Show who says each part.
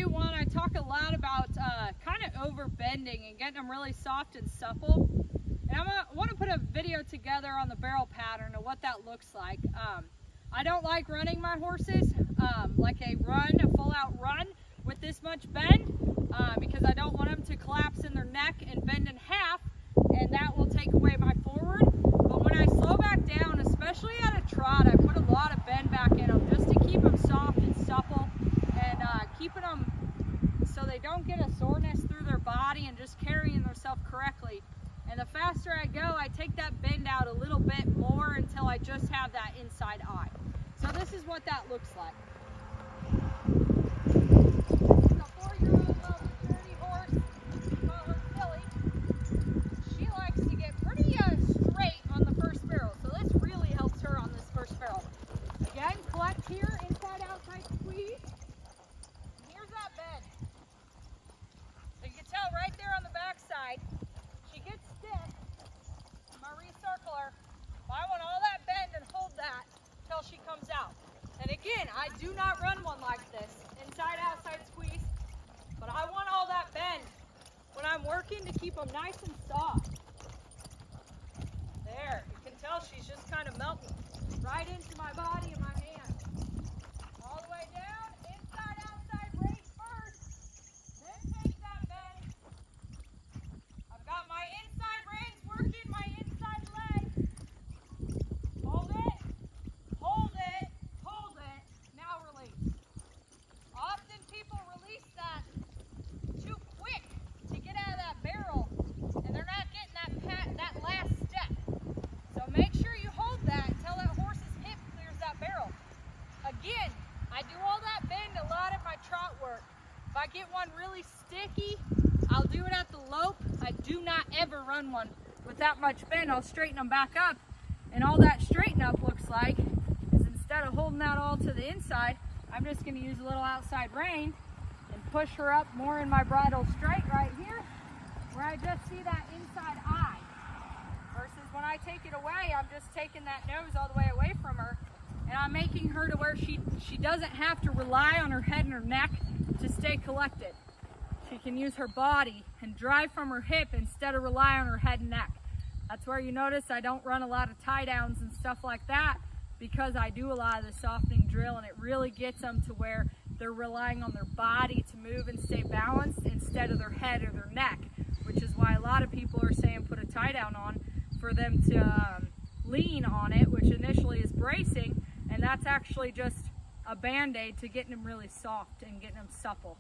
Speaker 1: review one, I talk a lot about kind of over bending and getting them really soft and supple. And I want to put a video together on the barrel pattern of what that looks like. I don't like running my horses like a full out run with this much bend because I don't want them to collapse in their neck and bend in half, and that will take away my forward. But when I slow back down, especially at a trot, I put a lot of bend back in them just to keep them soft and supple and keeping them so they don't get a soreness through their body and just carrying themselves correctly. And the faster I go, I take that bend out a little bit more until I just have that inside eye. So this is what that looks like. This is a 4-year-old little maturity horse. We call her Silly. She likes to get pretty straight on the first barrel. So this really helps her on this first barrel. Again, collect here, inside, outside squeeze. Here's that bend. So you can tell right there on the back side, she gets stiff. I'm going to recircle her. I want all that bend and hold that until she comes out. And again, I do not run one like this, inside, outside squeeze, but I want all that bend when I'm working to keep them nice and soft. There, you can tell she's just kind of melting right into my body and my hand. All the way down, inside, outside, brace first, then take that bend. I've got my inside reins working, my inside leg. Hold it, hold it, hold it, now release. Often people release that too quick to get out of that barrel, and they're not getting that last step. So make sure you hold that until that horse's hip clears that barrel. Again, I do all that bend a lot in my trot work. If I get one really sticky, I'll do it at the lope. I do not ever run one with that much bend. I'll straighten them back up, and all that straighten up looks like is instead of holding that all to the inside, I'm just going to use a little outside rein and push her up more in my bridle straight right here, where I just see that inside eye. Versus when I take it away, I'm just taking that nose all the way away from her, and I'm making her to where she doesn't have to rely on her head and her neck to stay collected. She can use her body and drive from her hip instead of rely on her head and neck. That's where you notice I don't run a lot of tie downs and stuff like that, because I do a lot of the softening drill, and it really gets them to where they're relying on their body to move and stay balanced instead of their head or their neck, which is why a lot of people are saying put a tie down on for them to lean on it, which initially is bracing, and that's actually just a band-aid to getting them really soft and getting them supple.